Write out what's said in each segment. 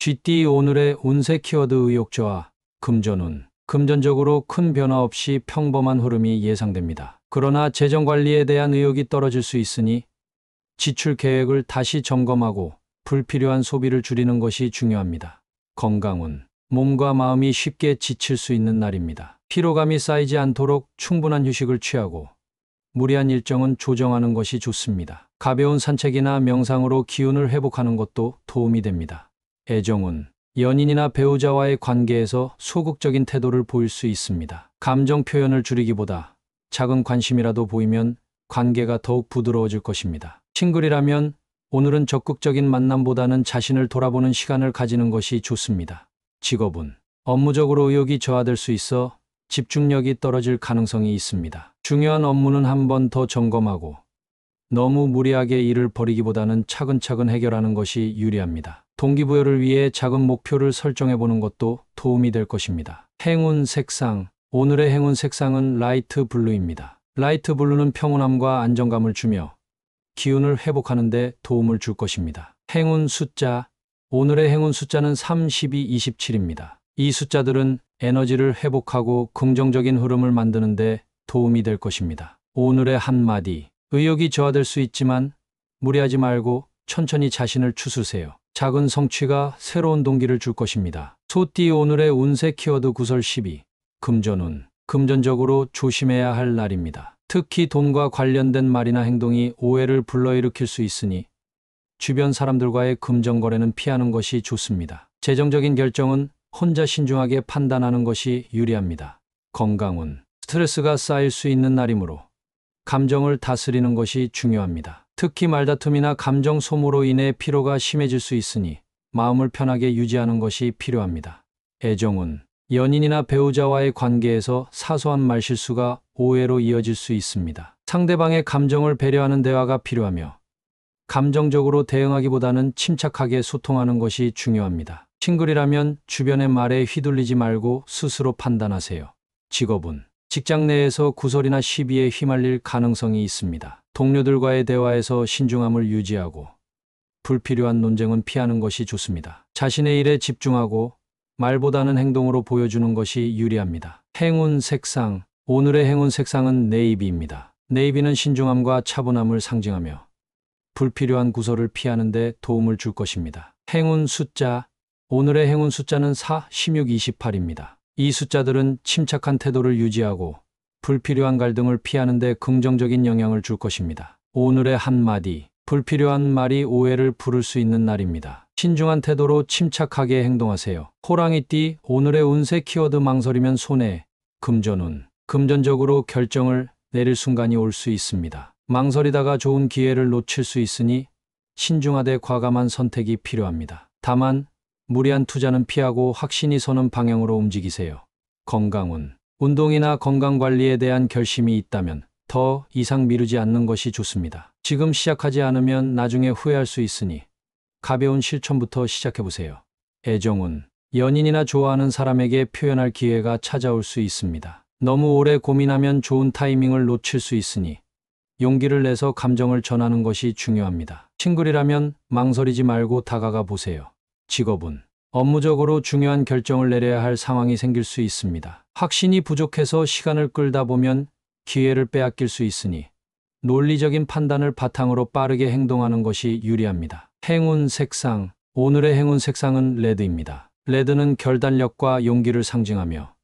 GT 오늘의 운세 키워드 의욕저하, 금전운. 금전적으로 큰 변화 없이 평범한 흐름이 예상됩니다. 그러나 재정 관리에 대한 의욕이 떨어질 수 있으니 지출 계획을 다시 점검하고 불필요한 소비를 줄이는 것이 중요합니다. 건강운. 몸과 마음이 쉽게 지칠 수 있는 날입니다. 피로감이 쌓이지 않도록 충분한 휴식을 취하고 무리한 일정은 조정하는 것이 좋습니다. 가벼운 산책이나 명상으로 기운을 회복하는 것도 도움이 됩니다. 애정운. 연인이나 배우자와의 관계에서 소극적인 태도를 보일 수 있습니다. 감정 표현을 줄이기보다 작은 관심이라도 보이면 관계가 더욱 부드러워질 것입니다. 싱글이라면 오늘은 적극적인 만남보다는 자신을 돌아보는 시간을 가지는 것이 좋습니다. 직업운. 업무적으로 의욕이 저하될 수 있어 집중력이 떨어질 가능성이 있습니다. 중요한 업무는 한 번 더 점검하고 너무 무리하게 일을 벌이기보다는 차근차근 해결하는 것이 유리합니다. 동기부여를 위해 작은 목표를 설정해 보는 것도 도움이 될 것입니다. 행운 색상. 오늘의 행운 색상은 라이트 블루입니다. 라이트 블루는 평온함과 안정감을 주며 기운을 회복하는 데 도움을 줄 것입니다. 행운 숫자. 오늘의 행운 숫자는 3, 12, 27입니다. 이 숫자들은 에너지를 회복하고 긍정적인 흐름을 만드는 데 도움이 될 것입니다. 오늘의 한마디. 의욕이 저하될 수 있지만 무리하지 말고 천천히 자신을 추스세요. 작은 성취가 새로운 동기를 줄 것입니다. 소띠 오늘의 운세 키워드 구설 12. 금전운. 금전적으로 조심해야 할 날입니다. 특히 돈과 관련된 말이나 행동이 오해를 불러일으킬 수 있으니 주변 사람들과의 금전 거래는 피하는 것이 좋습니다. 재정적인 결정은 혼자 신중하게 판단하는 것이 유리합니다. 건강운. 스트레스가 쌓일 수 있는 날이므로 감정을 다스리는 것이 중요합니다. 특히 말다툼이나 감정 소모로 인해 피로가 심해질 수 있으니 마음을 편하게 유지하는 것이 필요합니다. 애정운. 연인이나 배우자와의 관계에서 사소한 말실수가 오해로 이어질 수 있습니다. 상대방의 감정을 배려하는 대화가 필요하며 감정적으로 대응하기보다는 침착하게 소통하는 것이 중요합니다. 싱글이라면 주변의 말에 휘둘리지 말고 스스로 판단하세요. 직업운. 직장 내에서 구설이나 시비에 휘말릴 가능성이 있습니다. 동료들과의 대화에서 신중함을 유지하고 불필요한 논쟁은 피하는 것이 좋습니다. 자신의 일에 집중하고 말보다는 행동으로 보여주는 것이 유리합니다. 행운 색상. 오늘의 행운 색상은 네이비입니다. 네이비는 신중함과 차분함을 상징하며 불필요한 구설을 피하는 데 도움을 줄 것입니다. 행운 숫자. 오늘의 행운 숫자는 4, 16, 28입니다. 이 숫자들은 침착한 태도를 유지하고 불필요한 갈등을 피하는 데 긍정적인 영향을 줄 것입니다. 오늘의 한마디. 불필요한 말이 오해를 부를 수 있는 날입니다. 신중한 태도로 침착하게 행동하세요. 호랑이띠. 오늘의 운세 키워드 망설이면 손해. 금전운. 금전적으로 결정을 내릴 순간이 올 수 있습니다. 망설이다가 좋은 기회를 놓칠 수 있으니 신중하되 과감한 선택이 필요합니다. 다만 무리한 투자는 피하고 확신이 서는 방향으로 움직이세요. 건강운. 운동이나 건강관리에 대한 결심이 있다면 더 이상 미루지 않는 것이 좋습니다. 지금 시작하지 않으면 나중에 후회할 수 있으니 가벼운 실천부터 시작해보세요. 애정운. 연인이나 좋아하는 사람에게 표현할 기회가 찾아올 수 있습니다. 너무 오래 고민하면 좋은 타이밍을 놓칠 수 있으니 용기를 내서 감정을 전하는 것이 중요합니다. 싱글이라면 망설이지 말고 다가가 보세요. 직업운. 업무적으로 중요한 결정을 내려야 할 상황이 생길 수 있습니다. 확신이 부족해서 시간을 끌다 보면 기회를 빼앗길 수 있으니 논리적인 판단을 바탕으로 빠르게 행동하는 것이 유리합니다. 행운 색상. 오늘의 행운 색상은 레드입니다. 레드는 결단력과 용기를 상징하며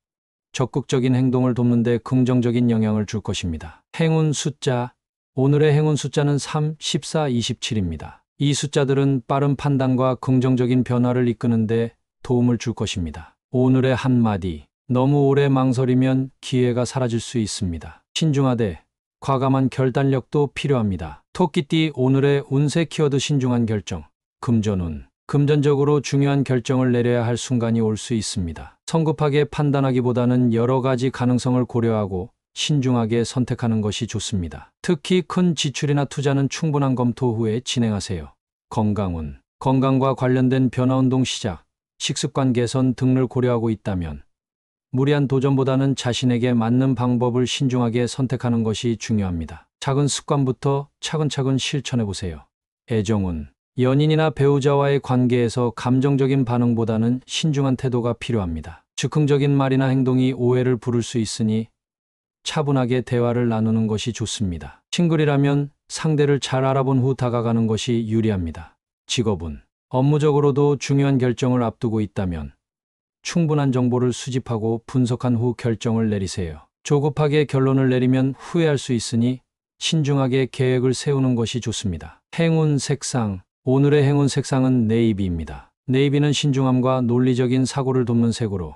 적극적인 행동을 돕는 데 긍정적인 영향을 줄 것입니다. 행운 숫자. 오늘의 행운 숫자는 3, 14, 27입니다. 이 숫자들은 빠른 판단과 긍정적인 변화를 이끄는 데 도움을 줄 것입니다. 오늘의 한마디. 너무 오래 망설이면 기회가 사라질 수 있습니다. 신중하되 과감한 결단력도 필요합니다. 토끼띠. 오늘의 운세 키워드 신중한 결정. 금전운. 금전적으로 중요한 결정을 내려야 할 순간이 올 수 있습니다. 성급하게 판단하기보다는 여러 가지 가능성을 고려하고 신중하게 선택하는 것이 좋습니다. 특히 큰 지출이나 투자는 충분한 검토 후에 진행하세요. 건강운. 건강과 관련된 변화운동 시작, 식습관 개선 등을 고려하고 있다면 무리한 도전보다는 자신에게 맞는 방법을 신중하게 선택하는 것이 중요합니다. 작은 습관부터 차근차근 실천해 보세요. 애정운. 연인이나 배우자와의 관계에서 감정적인 반응보다는 신중한 태도가 필요합니다. 즉흥적인 말이나 행동이 오해를 부를 수 있으니 차분하게 대화를 나누는 것이 좋습니다. 싱글이라면 상대를 잘 알아본 후 다가가는 것이 유리합니다. 직업은 업무적으로도 중요한 결정을 앞두고 있다면 충분한 정보를 수집하고 분석한 후 결정을 내리세요. 조급하게 결론을 내리면 후회할 수 있으니 신중하게 계획을 세우는 것이 좋습니다. 행운 색상. 오늘의 행운 색상은 네이비입니다. 네이비는 신중함과 논리적인 사고를 돕는 색으로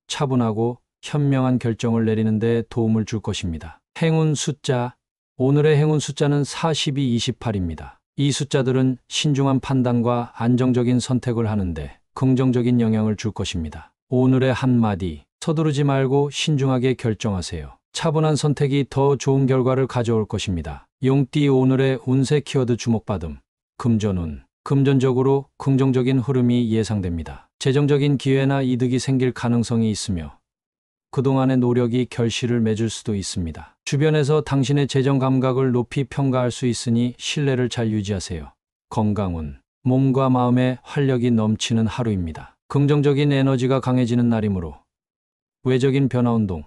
차분하고 현명한 결정을 내리는 데 도움을 줄 것입니다. 행운 숫자. 오늘의 행운 숫자는 42, 28입니다. 이 숫자들은 신중한 판단과 안정적인 선택을 하는데 긍정적인 영향을 줄 것입니다. 오늘의 한마디. 서두르지 말고 신중하게 결정하세요. 차분한 선택이 더 좋은 결과를 가져올 것입니다. 용띠. 오늘의 운세 키워드 주목받음. 금전운. 금전적으로 긍정적인 흐름이 예상됩니다. 재정적인 기회나 이득이 생길 가능성이 있으며 그동안의 노력이 결실을 맺을 수도 있습니다. 주변에서 당신의 재정 감각을 높이 평가할 수 있으니 신뢰를 잘 유지하세요. 건강운. 몸과 마음에 활력이 넘치는 하루입니다. 긍정적인 에너지가 강해지는 날이므로 외적인 변화 운동,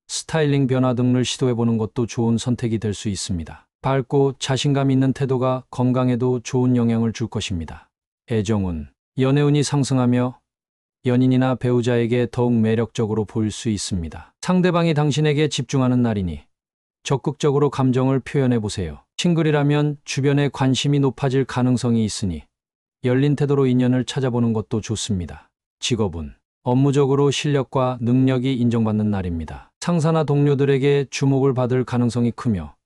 스타일링 변화 등을 시도해보는 것도 좋은 선택이 될 수 있습니다. 밝고 자신감 있는 태도가 건강에도 좋은 영향을 줄 것입니다. 애정운. 연애운이 상승하며 연인이나 배우자에게 더욱 매력적으로 보일 수 있습니다. 상대방이 당신에게 집중하는 날이니 적극적으로 감정을 표현해보세요. 싱글이라면 주변에 관심이 높아질 가능성이 있으니 열린 태도로 인연을 찾아보는 것도 좋습니다. 직업운. 업무적으로 실력과 능력이 인정받는 날입니다. 상사나 동료들에게 주목을 받을 가능성이 크며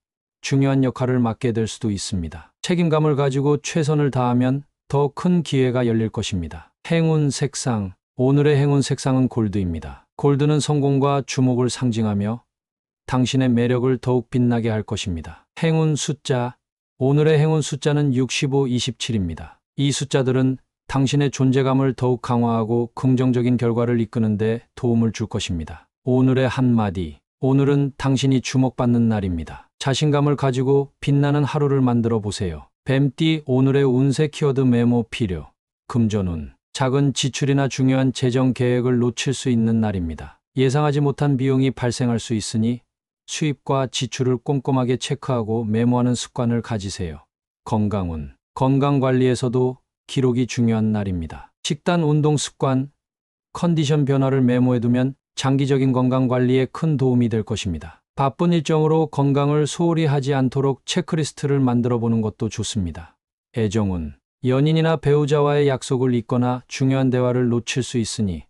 중요한 역할을 맡게 될 수도 있습니다. 책임감을 가지고 최선을 다하면 더 큰 기회가 열릴 것입니다. 행운 색상. 오늘의 행운 색상은 골드입니다. 골드는 성공과 주목을 상징하며 당신의 매력을 더욱 빛나게 할 것입니다. 행운 숫자. 오늘의 행운 숫자는 65, 27입니다. 이 숫자들은 당신의 존재감을 더욱 강화하고 긍정적인 결과를 이끄는 데 도움을 줄 것입니다. 오늘의 한마디. 오늘은 당신이 주목받는 날입니다. 자신감을 가지고 빛나는 하루를 만들어 보세요. 뱀띠. 오늘의 운세 키워드 메모 필요. 금전운. 작은 지출이나 중요한 재정 계획을 놓칠 수 있는 날입니다. 예상하지 못한 비용이 발생할 수 있으니 수입과 지출을 꼼꼼하게 체크하고 메모하는 습관을 가지세요. 건강운. 건강 관리에서도 기록이 중요한 날입니다. 식단, 운동 습관, 컨디션 변화를 메모해두면 장기적인 건강 관리에 큰 도움이 될 것입니다. 바쁜 일정으로 건강을 소홀히 하지 않도록 체크리스트를 만들어 보는 것도 좋습니다. 애정운. 연인이나 배우자와의 약속을 잊거나 중요한 대화를 놓칠 수 있으니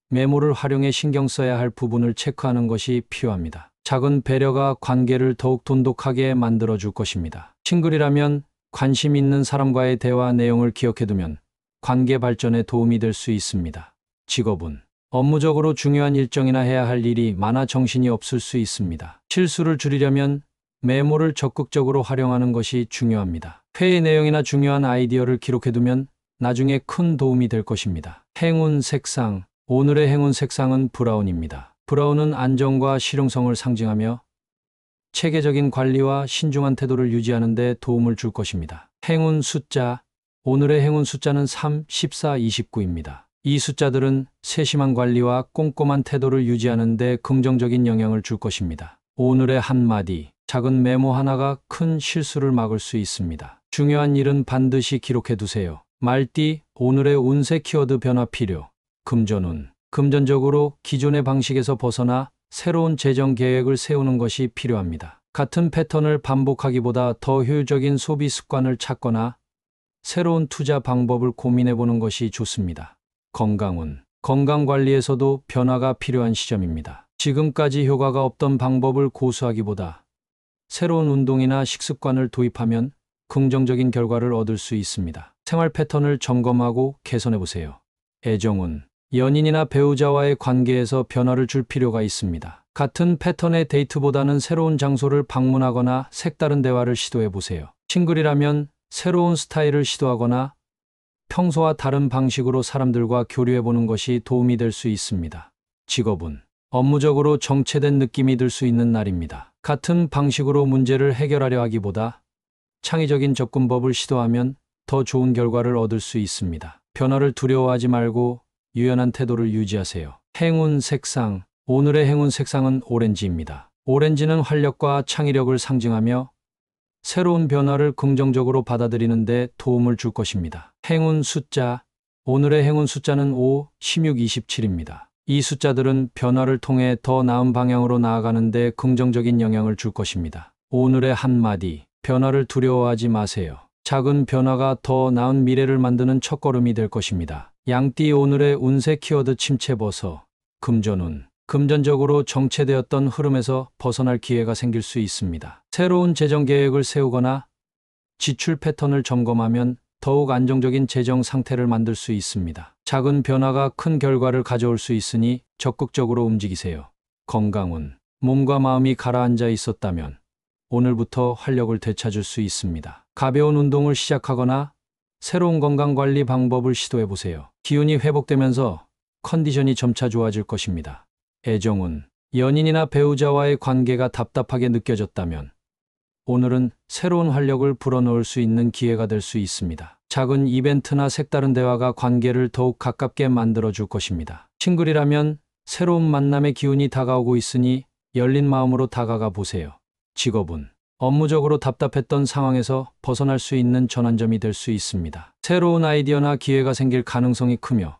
메모를 활용해 신경 써야 할 부분을 체크하는 것이 필요합니다. 작은 배려가 관계를 더욱 돈독하게 만들어 줄 것입니다. 싱글이라면 관심 있는 사람과의 대화 내용을 기억해두면 관계 발전에 도움이 될 수 있습니다. 직업운. 업무적으로 중요한 일정이나 해야 할 일이 많아 정신이 없을 수 있습니다. 실수를 줄이려면 메모를 적극적으로 활용하는 것이 중요합니다. 회의 내용이나 중요한 아이디어를 기록해두면 나중에 큰 도움이 될 것입니다. 행운 색상. 오늘의 행운 색상은 브라운입니다. 브라운은 안정과 실용성을 상징하며 체계적인 관리와 신중한 태도를 유지하는 데 도움을 줄 것입니다. 행운 숫자. 오늘의 행운 숫자는 3, 14, 29입니다. 이 숫자들은 세심한 관리와 꼼꼼한 태도를 유지하는 데 긍정적인 영향을 줄 것입니다. 오늘의 한마디. 작은 메모 하나가 큰 실수를 막을 수 있습니다. 중요한 일은 반드시 기록해 두세요. 말띠. 오늘의 운세 키워드 변화 필요. 금전운. 금전적으로 기존의 방식에서 벗어나 새로운 재정 계획을 세우는 것이 필요합니다. 같은 패턴을 반복하기보다 더 효율적인 소비 습관을 찾거나 새로운 투자 방법을 고민해 보는 것이 좋습니다. 건강운. 건강 관리에서도 변화가 필요한 시점입니다. 지금까지 효과가 없던 방법을 고수하기보다 새로운 운동이나 식습관을 도입하면 긍정적인 결과를 얻을 수 있습니다. 생활 패턴을 점검하고 개선해 보세요. 애정운. 연인이나 배우자와의 관계에서 변화를 줄 필요가 있습니다. 같은 패턴의 데이트보다는 새로운 장소를 방문하거나 색다른 대화를 시도해 보세요. 싱글이라면 새로운 스타일을 시도하거나 평소와 다른 방식으로 사람들과 교류해 보는 것이 도움이 될 수 있습니다. 직업운. 업무적으로 정체된 느낌이 들 수 있는 날입니다. 같은 방식으로 문제를 해결하려 하기보다 창의적인 접근법을 시도하면 더 좋은 결과를 얻을 수 있습니다. 변화를 두려워하지 말고 유연한 태도를 유지하세요. 행운 색상. 오늘의 행운 색상은 오렌지입니다. 오렌지는 활력과 창의력을 상징하며 새로운 변화를 긍정적으로 받아들이는 데 도움을 줄 것입니다. 행운 숫자. 오늘의 행운 숫자는 5, 16, 27입니다. 이 숫자들은 변화를 통해 더 나은 방향으로 나아가는 데 긍정적인 영향을 줄 것입니다. 오늘의 한마디. 변화를 두려워하지 마세요. 작은 변화가 더 나은 미래를 만드는 첫걸음이 될 것입니다. 양띠. 오늘의 운세 키워드 침체버섯, 금전운. 금전적으로 정체되었던 흐름에서 벗어날 기회가 생길 수 있습니다. 새로운 재정 계획을 세우거나 지출 패턴을 점검하면 더욱 안정적인 재정 상태를 만들 수 있습니다. 작은 변화가 큰 결과를 가져올 수 있으니 적극적으로 움직이세요. 건강운. 몸과 마음이 가라앉아 있었다면 오늘부터 활력을 되찾을 수 있습니다. 가벼운 운동을 시작하거나 새로운 건강관리 방법을 시도해보세요. 기운이 회복되면서 컨디션이 점차 좋아질 것입니다. 애정운. 연인이나 배우자와의 관계가 답답하게 느껴졌다면 오늘은 새로운 활력을 불어넣을 수 있는 기회가 될 수 있습니다. 작은 이벤트나 색다른 대화가 관계를 더욱 가깝게 만들어줄 것입니다. 싱글이라면 새로운 만남의 기운이 다가오고 있으니 열린 마음으로 다가가 보세요. 직업운. 업무적으로 답답했던 상황에서 벗어날 수 있는 전환점이 될 수 있습니다. 새로운 아이디어나 기회가 생길 가능성이 크며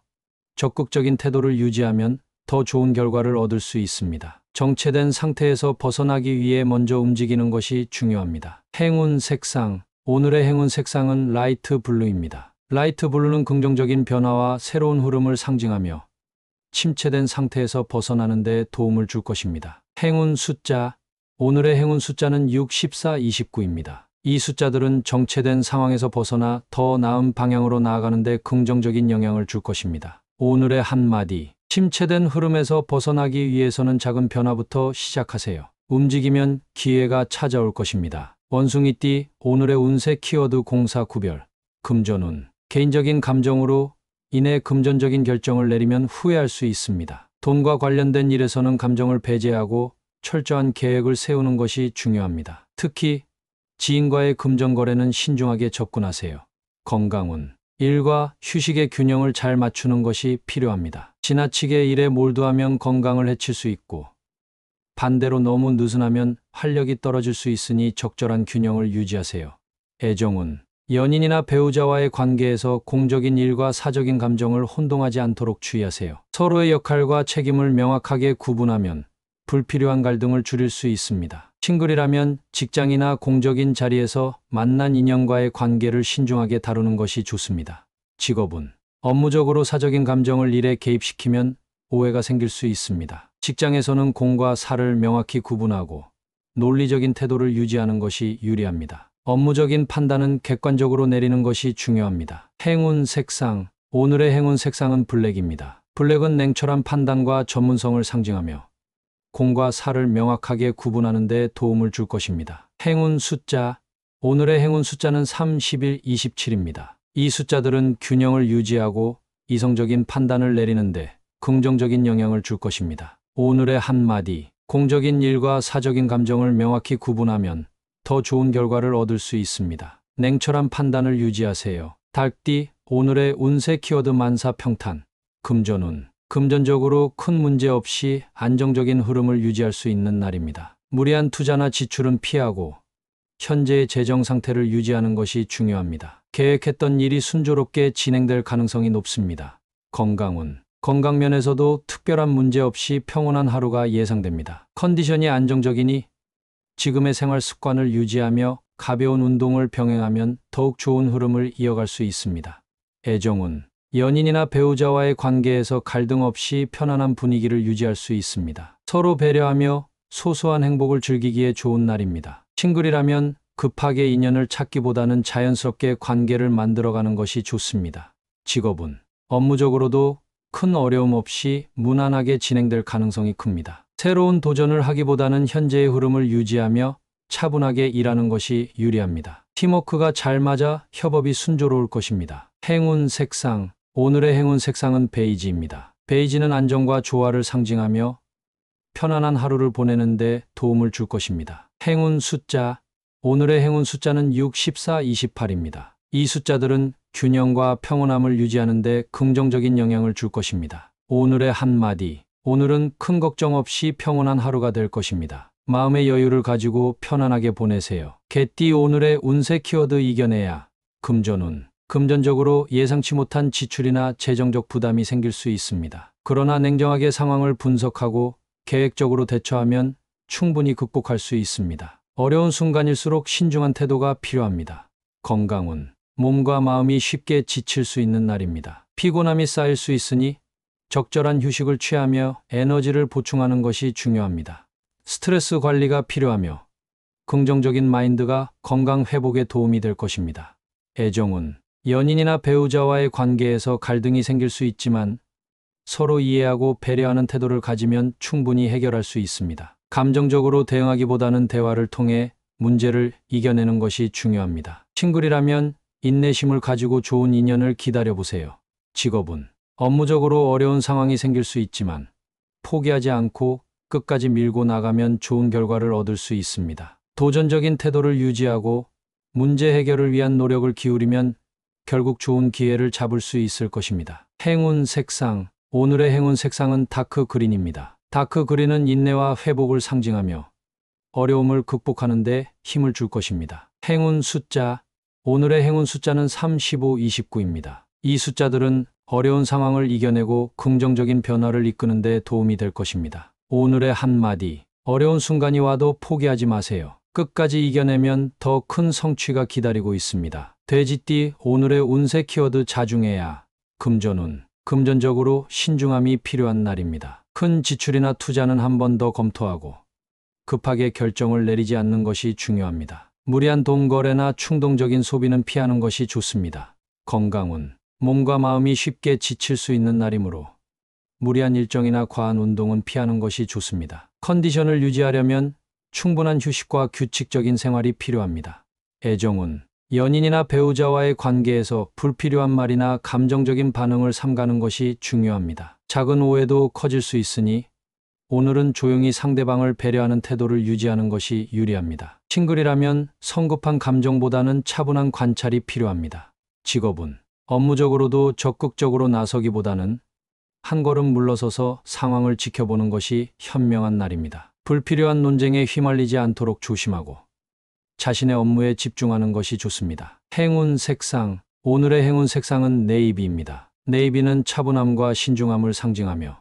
적극적인 태도를 유지하면 더 좋은 결과를 얻을 수 있습니다. 정체된 상태에서 벗어나기 위해 먼저 움직이는 것이 중요합니다. 행운 색상. 오늘의 행운 색상은 라이트 블루입니다. 라이트 블루는 긍정적인 변화와 새로운 흐름을 상징하며 침체된 상태에서 벗어나는 데 도움을 줄 것입니다. 행운 숫자. 오늘의 행운 숫자는 6, 14, 29입니다. 이 숫자들은 정체된 상황에서 벗어나 더 나은 방향으로 나아가는 데 긍정적인 영향을 줄 것입니다. 오늘의 한마디. 침체된 흐름에서 벗어나기 위해서는 작은 변화부터 시작하세요. 움직이면 기회가 찾아올 것입니다. 원숭이띠. 오늘의 운세 키워드 공사 구별, 금전운. 개인적인 감정으로 인해 금전적인 결정을 내리면 후회할 수 있습니다. 돈과 관련된 일에서는 감정을 배제하고 철저한 계획을 세우는 것이 중요합니다. 특히 지인과의 금전 거래는 신중하게 접근하세요. 건강운. 일과 휴식의 균형을 잘 맞추는 것이 필요합니다. 지나치게 일에 몰두하면 건강을 해칠 수 있고 반대로 너무 느슨하면 활력이 떨어질 수 있으니 적절한 균형을 유지하세요. 애정운. 연인이나 배우자와의 관계에서 공적인 일과 사적인 감정을 혼동하지 않도록 주의하세요. 서로의 역할과 책임을 명확하게 구분하면 불필요한 갈등을 줄일 수 있습니다. 싱글이라면 직장이나 공적인 자리에서 만난 인연과의 관계를 신중하게 다루는 것이 좋습니다. 직업운. 업무적으로 사적인 감정을 일에 개입시키면 오해가 생길 수 있습니다. 직장에서는 공과 사를 명확히 구분하고 논리적인 태도를 유지하는 것이 유리합니다. 업무적인 판단은 객관적으로 내리는 것이 중요합니다. 행운 색상. 오늘의 행운 색상은 블랙입니다. 블랙은 냉철한 판단과 전문성을 상징하며 공과 사를 명확하게 구분하는 데 도움을 줄 것입니다. 행운 숫자. 오늘의 행운 숫자는 3, 11, 27입니다. 이 숫자들은 균형을 유지하고 이성적인 판단을 내리는데 긍정적인 영향을 줄 것입니다. 오늘의 한마디. 공적인 일과 사적인 감정을 명확히 구분하면 더 좋은 결과를 얻을 수 있습니다. 냉철한 판단을 유지하세요. 닭띠. 오늘의 운세 키워드 만사평탄, 금전운. 금전적으로 큰 문제 없이 안정적인 흐름을 유지할 수 있는 날입니다. 무리한 투자나 지출은 피하고 현재의 재정 상태를 유지하는 것이 중요합니다. 계획했던 일이 순조롭게 진행될 가능성이 높습니다. 건강운. 건강면에서도 특별한 문제 없이 평온한 하루가 예상됩니다. 컨디션이 안정적이니 지금의 생활 습관을 유지하며 가벼운 운동을 병행하면 더욱 좋은 흐름을 이어갈 수 있습니다. 애정운. 연인이나 배우자와의 관계에서 갈등 없이 편안한 분위기를 유지할 수 있습니다. 서로 배려하며 소소한 행복을 즐기기에 좋은 날입니다. 싱글이라면 급하게 인연을 찾기보다는 자연스럽게 관계를 만들어가는 것이 좋습니다. 직업운. 업무적으로도 큰 어려움 없이 무난하게 진행될 가능성이 큽니다. 새로운 도전을 하기보다는 현재의 흐름을 유지하며 차분하게 일하는 것이 유리합니다. 팀워크가 잘 맞아 협업이 순조로울 것입니다. 행운 색상. 오늘의 행운 색상은 베이지입니다. 베이지는 안정과 조화를 상징하며 편안한 하루를 보내는 데 도움을 줄 것입니다. 행운 숫자. 오늘의 행운 숫자는 6, 14, 28입니다. 이 숫자들은 균형과 평온함을 유지하는 데 긍정적인 영향을 줄 것입니다. 오늘의 한마디. 오늘은 큰 걱정 없이 평온한 하루가 될 것입니다. 마음의 여유를 가지고 편안하게 보내세요. 개띠 오늘의 운세 키워드 이겨내야. 금전운. 금전적으로 예상치 못한 지출이나 재정적 부담이 생길 수 있습니다. 그러나 냉정하게 상황을 분석하고 계획적으로 대처하면 충분히 극복할 수 있습니다. 어려운 순간일수록 신중한 태도가 필요합니다. 건강운. 몸과 마음이 쉽게 지칠 수 있는 날입니다. 피곤함이 쌓일 수 있으니 적절한 휴식을 취하며 에너지를 보충하는 것이 중요합니다. 스트레스 관리가 필요하며 긍정적인 마인드가 건강 회복에 도움이 될 것입니다. 애정운. 연인이나 배우자와의 관계에서 갈등이 생길 수 있지만 서로 이해하고 배려하는 태도를 가지면 충분히 해결할 수 있습니다. 감정적으로 대응하기보다는 대화를 통해 문제를 이겨내는 것이 중요합니다. 싱글이라면 인내심을 가지고 좋은 인연을 기다려보세요. 직업운. 업무적으로 어려운 상황이 생길 수 있지만 포기하지 않고 끝까지 밀고 나가면 좋은 결과를 얻을 수 있습니다. 도전적인 태도를 유지하고 문제 해결을 위한 노력을 기울이면 결국 좋은 기회를 잡을 수 있을 것입니다. 행운 색상. 오늘의 행운 색상은 다크 그린입니다. 다크 그린은 인내와 회복을 상징하며 어려움을 극복하는 데 힘을 줄 것입니다. 행운 숫자. 오늘의 행운 숫자는 35, 29입니다. 이 숫자들은 어려운 상황을 이겨내고 긍정적인 변화를 이끄는 데 도움이 될 것입니다. 오늘의 한마디. 어려운 순간이 와도 포기하지 마세요. 끝까지 이겨내면 더 큰 성취가 기다리고 있습니다. 돼지띠 오늘의 운세 키워드 자중해야. 금전운. 금전적으로 신중함이 필요한 날입니다. 큰 지출이나 투자는 한 번 더 검토하고 급하게 결정을 내리지 않는 것이 중요합니다. 무리한 돈 거래나 충동적인 소비는 피하는 것이 좋습니다. 건강운. 몸과 마음이 쉽게 지칠 수 있는 날이므로 무리한 일정이나 과한 운동은 피하는 것이 좋습니다. 컨디션을 유지하려면 충분한 휴식과 규칙적인 생활이 필요합니다. 애정운. 연인이나 배우자와의 관계에서 불필요한 말이나 감정적인 반응을 삼가는 것이 중요합니다. 작은 오해도 커질 수 있으니 오늘은 조용히 상대방을 배려하는 태도를 유지하는 것이 유리합니다. 싱글이라면 성급한 감정보다는 차분한 관찰이 필요합니다. 직업운. 업무적으로도 적극적으로 나서기보다는 한 걸음 물러서서 상황을 지켜보는 것이 현명한 날입니다. 불필요한 논쟁에 휘말리지 않도록 조심하고 자신의 업무에 집중하는 것이 좋습니다. 행운 색상. 오늘의 행운 색상은 네이비입니다. 네이비는 차분함과 신중함을 상징하며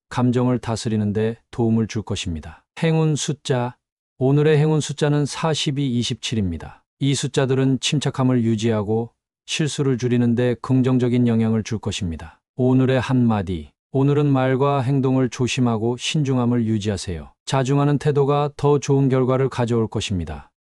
감정을 다스리는 데 도움을 줄 것입니다. 행운 숫자. 오늘의 행운 숫자는 42, 27입니다. 이 숫자들은 침착함을 유지하고 실수를 줄이는 데 긍정적인 영향을 줄 것입니다. 오늘의 한마디. 오늘은 말과 행동을 조심하고 신중함을 유지하세요. 자중하는 태도가 더 좋은 결과를 가져올 것입니다.